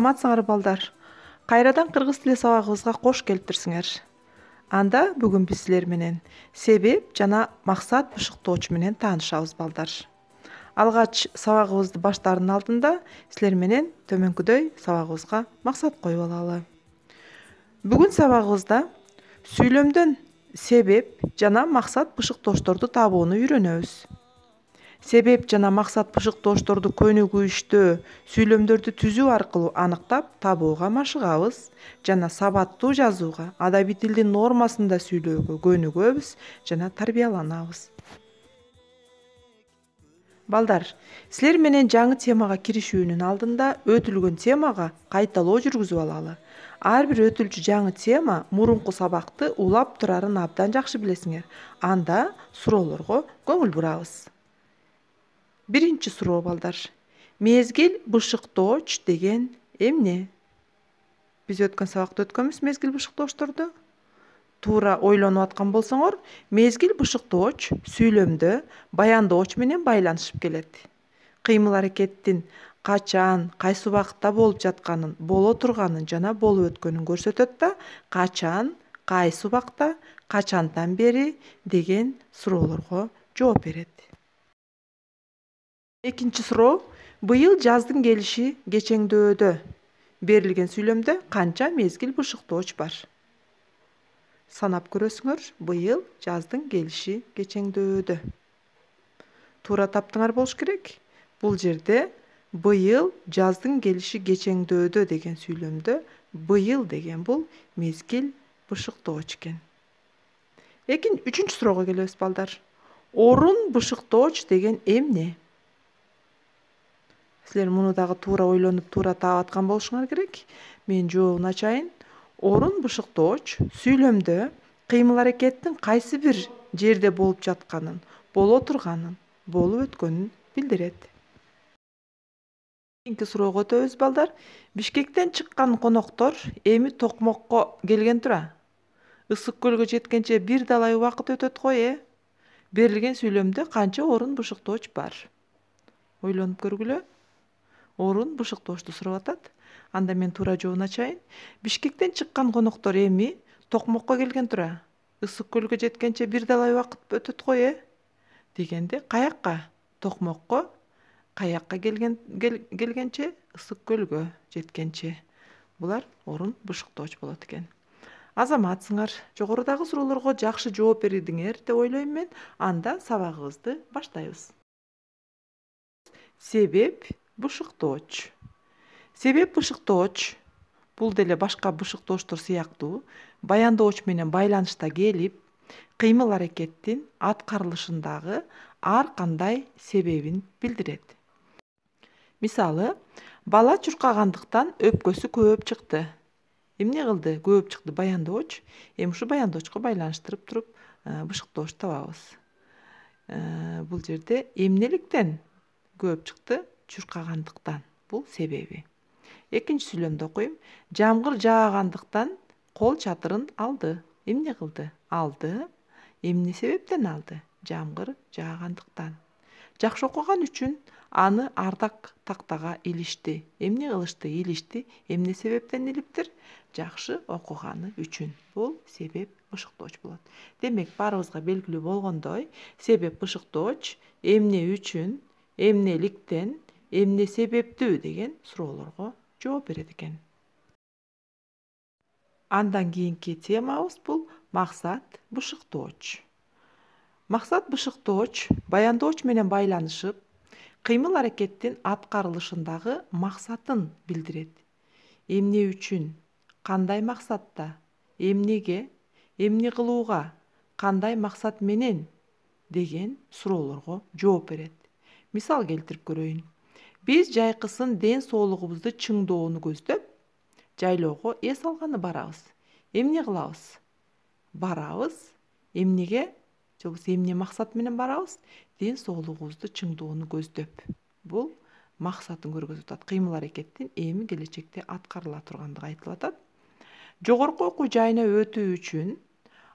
Саламатсыңар балдар. Кайрадан кыргыз тили сабагыбызга кош келиптирсиңер. Анда бүгүн биз силер менен себеп жана максат бышыктоочу менен таанышабыз балдар. Алгач сабагыбызды баштаардын алдында силер менен төмөнкүдөй сабагыбызга максат коюп алалы. Бүгүн сабагыбызда сүйлөмдөн себеп жана максат бышыктоочторду табууну үйрөнөбүз. Себеп жана максат бышыктоочторду көнүгүүчтөө сүйлөмдөрдү түзүү аркылуу аныктап табууга машыгабыз жана сабаттуу жазууга, адабий тилдин нормасында сүйлөөгө көнүгөбүз жана тарбияланабыз. Балдар, силер менен жаңы темага киришүүнүн алдында өтүлгөн темага кайталоо жүргүзүп алалы. Ар бир өтүлчү жаңы тема мурунку сабакты улап турарын абдан жакшы билесиңер. Анда суроолорго көңүл бурабыз. Биринчи суроо балдар. Мезгил бышыктооч деген эмне? Биз өткөн сабакта өткөнбүз мезгил бышыктоочторду. Туура ойлонуп аткан болсоңор, мезгил бышыктооч сүйлөмдө баяндооч менен байланышып келет. Кыймыл аракеттин качан, кайсы убакытта болуп жатканын, боло турганын жана болуп өткөнүн көрсөтөт да, качан, кайсы убакта, качандан бери деген суроолорго жооп берет. Экинчи суроо. Быйыл жаздын келиши кечеңдөөдө. Берилген сүйлөмдө канча мезгил бышыктооч бар? Санап көрөсүңөр. Быйыл жаздын келиши кечеңдөөдө. Туура таптыңар болуш керек. Бул жерде быйыл жаздын келиши кечеңдөөдө деген сүйлөмдө быйыл деген бул мезгил бышыктооч экен. Үчүнчү суроого келебиз балдар. Орун бышыктооч деген эмне? Силер муну дагы туура ойлонуп, туура таап аткан болушуңар керек. Мен жообун ачайын. Орун бышыктооч сүйлөмдө кыймыл аракеттин кайсы бир жерде болуп жатканын, боло турганын, болуп өткөнүн билдирет. Кийинки суроого өтөбүз балдар. Бишкектен чыккан коноктор эми Токмокко келген тура. Ысык көлгө жеткенче бир далай убакыт өтөт го, Берилген сүйлөмдө канча орун бышыктооч бар? Ойлонуп көргүлө. Орун бышыктоочту сурап атат. Анда мен туура жообун ачайын. Бишкектен чыккан коноктор эми Токмокко келген тура. Ысык көлгө жеткенче бир далай убакыт өтөт го, дегенде каякка? Токмокко каякка келгенче, ысык көлгө жеткенче. Булар орун бышыктооч болот экен. Азаматсыңар, жогорудагы суроолорго жакшы жооп бердиңер деп ойлойм мен. Анда сабагыбызды баштайбыз. Себеп бышыктооч. Себеп бышыктооч бул деле башка бышыктоочтор сыяктуу баяндооч менен байланышта келип, кыймыл аракеттин аткарылышындагы ар кандай себебин билдирет. Мисалы, бала чуркагандыктан өпкөсү көп чыкты. Эмне кылды? Көп чыкты баяндооч. Эми ушу баяндоочко байланыштырып туруп бышыктооч табабыз. Бул жерде эмнеликтен көп чыкты? Чуркагандыктан. Бул себеби. Экинчи сүйлөмдү окуйм. Жамгыр жаагандыктан кол чатырын алды. Эмне кылды? Алды. Эмне себептен алды? Жамгыр жаагандыктан. Жакшы окуган үчүн аны ардак тактага илишти. Эмне кылышты? Илишти. Эмне себептен илиптир? Жакшы окуганы үчүн. Бул себеп бышыктооч болот. Демек, баарыбызга белгилүү болгондой, себеп бышыктооч эмне үчүн, эмнеликтен, эмне себептүү деген суроолорго жооп берет экен. Андан кийинки темабыз бул максат бышыктооч. Максат бышыктооч баяндооч менен байланышып, кыймыл аракеттин аткарылышындагы максатын билдирет. Эмне үчүн, кандай максатта, эмнеге, эмне кылууга, кандай максат менен деген суроолорго жооп берет. Мисал келтирип көрөйүн. Биз жайкысын ден соолугубузду чыңдоону көздөп, жайлоого эс алганы барабыз. Эмне кылабыз? Барабыз. Эмнеге? Же эмне максат менен барабыз? Ден соолугубузду чыңдоону көздөп. Бул максатын көргөзүп атат. Кыймыл аракеттин эми келечекте аткарыла тургандыгы айтылып атат. Жогорку окуу жайына өтүү үчүн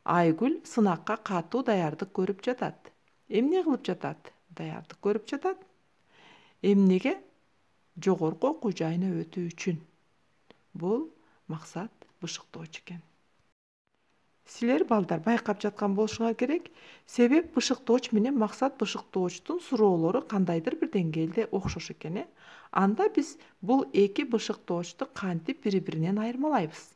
Айгүл сынакка катуу даярдык көрүп жатат. Эмне кылып жатат? Даярдык көрүп жатат. Эмнеге? Жогорку окуу жайына өтүү үчүн. Бул максат бышыктоочу экен. Силер балдар байкап жаткан болушуңар керек. Себеп бышыктооч менен максат бышыктоочтун суроолору кандайдыр бир деңгээлде окшош экен. Анда биз бул эки бышыктоочту кантип бири-биринен айырмалайбыз?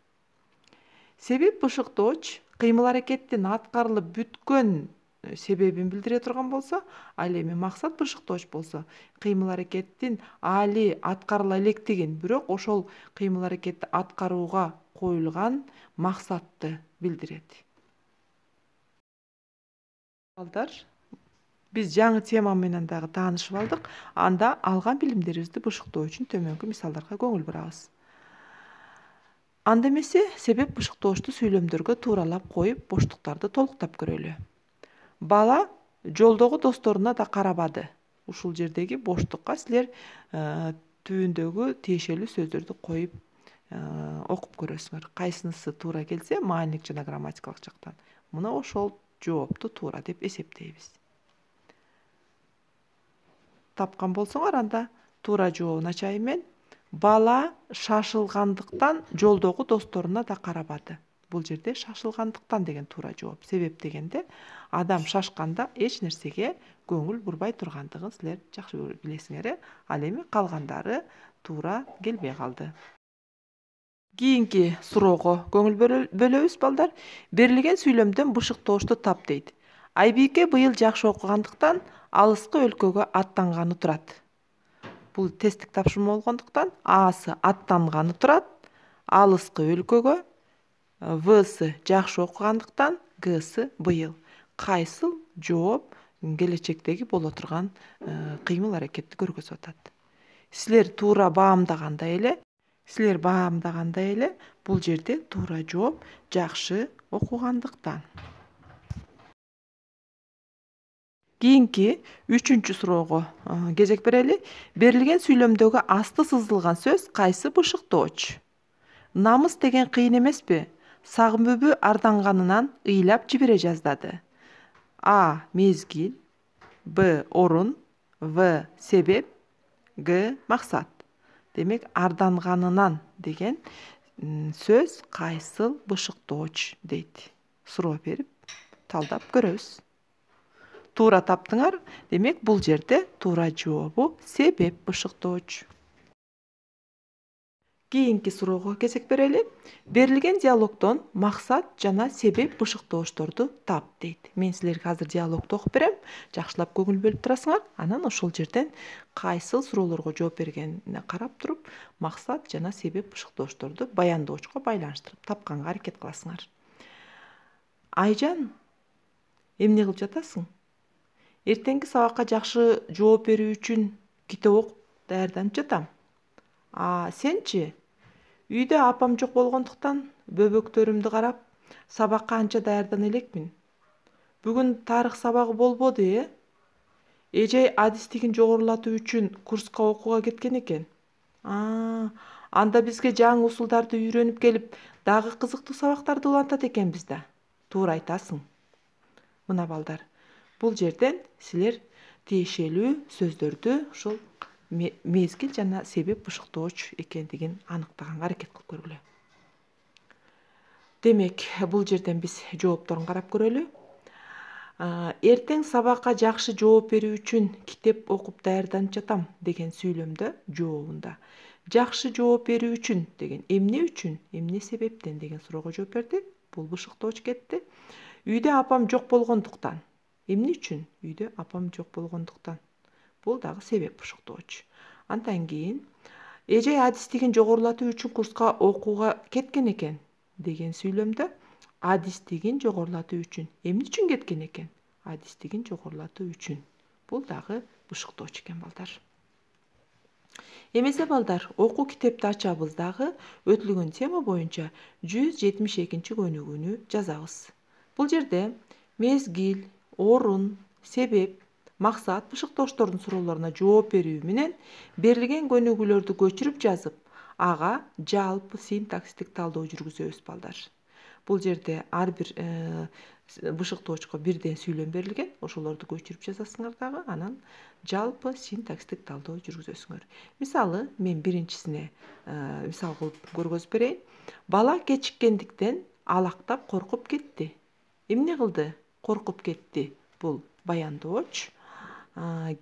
Себеп бышыктооч кыймыл-аракеттин аткарылып бүткөн себебин билдире турган болсо, ал эми максат бышыктооч болсо кыймыл-аракеттин али аткарыла электигин, бирок ошол кыймыл-аракетти аткарууга коюлган максатты билдирет. Балдар, биз жаңы тема менен дагы таанышып алдык. Анда алган билимдерибизди бышыктоо үчүн төмөнкү мисалдарга көңүл бурабыз. Анда эмесе себеп бышыктоочту сүйлөмдөргө тууралап коюп, боштуктарды толуктап көрөлү. Бала жолдогу досторуна да карабады. Ушул жердеги боштукка силер түбүндөгү тиешелүү сөздөрдү коюп окуп көрөсүңөр. Кайсынысы туура келсе, маанилик жана грамматикалык жактан, мына ошол жоопту туура деп эсептейбиз. Тапкан болсоңор, анда туура жообун ачайын мен. Бала шашылгандыктан жолдогу досторуна да карабады. Бул жерде шашылгандыктан деген туура жооп. Себеп дегенде адам шашканда эч нерсеге көңүл бурбай тургандыгын силер жакшы билесиңер. Ал эми калгандары туура келбей калды. Кийинки суроого көңүл бөлөбүз балдар. Берилген сүйлөмдөн бышыктоочту тап дейт. Айбике быйыл жакшы окугандыктан алыскы өлкөгө аттанганы турат. Бул тесттик тапшырма болгондуктан Асы аттанганы турат, алыскы өлкөгө, Всы жакшы окугандыктан, Гсы быйыл. Кайсыл жооп келечектеги боло турган кыймыл-аракетти көргөзүп атат? Силер баамдагандай эле, бул жерде туура жооп жакшы окугандыктан. Кийинки 3-чү суроого кезек берели. Берилген сүйлөмдөгү асты сызылган сөз кайсы бышыктооч? Намыс деген кыйын эмеспи? Сагынбүбү арданганынан ыйлап жибере жаздады. А. Мезгил, Б. Орун, В. Себеп, Г. Максат. Демек, арданганынан деген сөз кайсыл бышыктооч дейт. Суроо берип, талдап көрөбүз. Туура таптыңар. Демек, бул жерде туура жообу себеп бышыктооч. Кийинки суроого кезек берели. Берилген диалогдон максат жана себеп бышыктоочторду тап дейт. Мен силерге азыр диалогду окуп берем. Жакшылап көңүл бөлүп турасыңар. Анан ошол жерден кайсыл суроолорго жооп бергенине карап туруп, максат жана себеп бышыктоочторду баяндоочко байланыштырып тапканга аракет кыласыңар. Айжан, эмне кылып жатасың? Эртеңки сабакка жакшы жооп берүү үчүн китеп окуп даярданып жатам. Сенчи? Үйдө апам жок болгондуктан бөбөктөрүмдү карап, сабакка анча даярдана элекмин. Бүгүн тарых сабагы болбоду, Эжей адистигин жогорулатуу үчүн курска окууга кеткен экен. Анда бизге жаңы усулдарды үйрөнүп келип, дагы кызыктуу сабактарды улантат экенбиз да. Туура айтасың. Мына балдар, бул жерден силер тиешелүү сөздөрдү ушул мезгил жана себеп бышыктооч экендигин аныктаганга аракет кылып көргүлө. Демек, бул жерден биз жоопторун карап көрөлү. Эртең сабакка жакшы жооп берүү үчүн китеп окуп даярданып жатам деген сүйлөмдө жообунда жакшы жооп берүү үчүн деген эмне үчүн, эмне себептен деген суроого жооп берди. Бул бышыктооч кетти. Үйдө апам жок болгондуктан. Эмне үчүн? Үйдө апам жок болгондуктан. Бул дагы себеп бышыктооч. Андан кийин эжей адистигин жогорулатуу үчүн курска окууга кеткен экен деген сүйлөмдө адистигин жогорулатуу үчүн. Эмне үчүн кеткен экен? Адистигин жогорулатуу үчүн. Бул дагы бышыктооч экен балдар. Эмесе балдар, окуу китепти ачабыз дагы өтүлгөн тема боюнча 172-чи көнүгүүнү жазабыз. Бул жерде мезгил, орун, себеп, максат бышыктоочтордун суроолоруна жооп берүү менен берилген көнүгүүлөрдү көчүрүп жазып, ага жалпы синтаксистик талдоо жүргүзөбүз балдар. Бул жерде ар бир бышыктоочко бирден сүйлөм берилген, ошолорду көчүрүп жазасыңар дагы, анан жалпы синтакстик талдоо жүргүзөсүңөр. Мисалы, мен биринчисине мисал кылып көргөзүп берейин. Бала кечиккендиктен алактап коркуп кетти. Эмне кылды? Коркуп кетти. Бул баяндооч.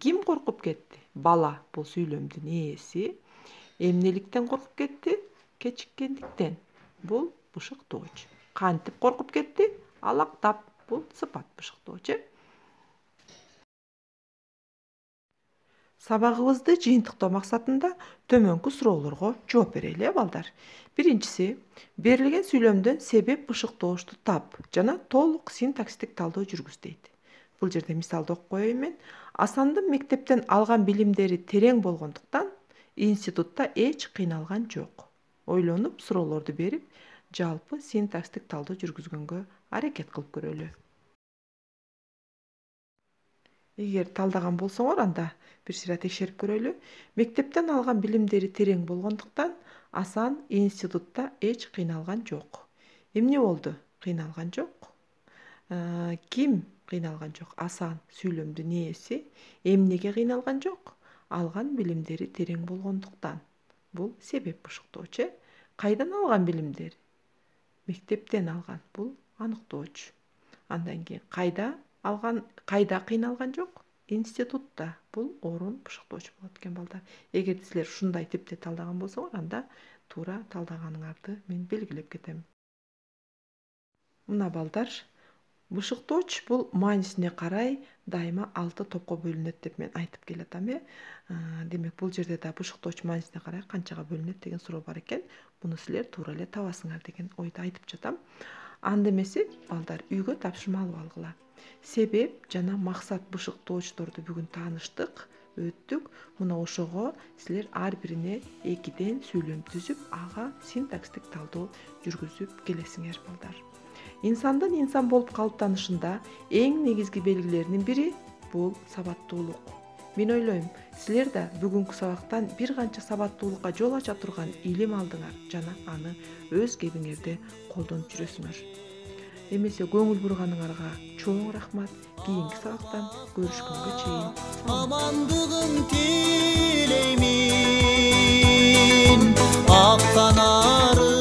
Ким коркуп кетти? Бала. Бул сүйлөмдүн ээси. Эмнеликтен коркуп кетти? Кечиккендиктен. Бул бышыктооч. Кантип коркуп кетти? Алактап. Бул сыпат бышыктооч. Сабагыбызды жыйынтыктоо максатында төмөнкү суроолорго жооп берели, балдар. Биринчиси, берилген сүйлөмдөн себеп бышыктоошту тап жана толук синтаксистик талдоо жүргүз дейт. Бул жерде мисалды окуп коеюн мен. Асандын мектептен алган билимдери терең болгондуктан институтта эч кыйналган жок. Ойлонуп, суроолорду берип, жалпы синтаксистик талдоо жүргүзгөнгө аракет кылып көрөлү. Эгер талдаган болсоңор, анда бир сыйра текшерип көрөлү. Мектептен алган билимдери терең болгондуктан Асан институтта эч кыйналган жок. Эмне болду? Кыйналган жок. Ким кыйналган жок? Асан сүйлөмдүн ээси. Эмнеге кыйналган жок? Алган билимдери терең болгондуктан. Бул себеп бышыктооч. Кайдан алган билимдери? Мектептен алган. Бул аныктооч. Андан кийин кайда кыйналган жок? Институтта. Бул орун бышыктооч болот экен, балдар. Эгер силер ушундай типте талдаган болсоңор, анда туура талдаганыңарды мен белгилеп кетем. Мына, балдар, бышыктооч бул маанисине карай дайыма 6 топко бөлүнөт деп мен айтып келатам. Демек, бул жерде да бышыктооч маанисине карай канчага бөлүнөт деген суроо бар экен. Муну силер туура эле табасыңар деген ойду айтып жатам. Анда эмесе, балдар, үйгө тапшырма алып алгыла. Себеп жана максат бышыктоочторду бүгүн тааныштык, өттүк. Мына ошого силер ар бирине 2ден сүйлөм түзүп, ага синтаксистик талдоо жүргүзүп келесиңер, балдар. Инсандын инсан болуп калыптанышында эң негизги белгилеринин бири бул сабаттуулук. Мен ойлойм, силер да бүгүнкү сабактан бир канча сабаттуулукка жол ача турган илим алдыңар жана аны өз кебиңерде колдонуп жүрөсүңөр. Эмесе көңүл бурганыңарга чоң рахмат. Кийинки сабактан көрүшкөнгө чейин амандыгын тилеймин. Ак канары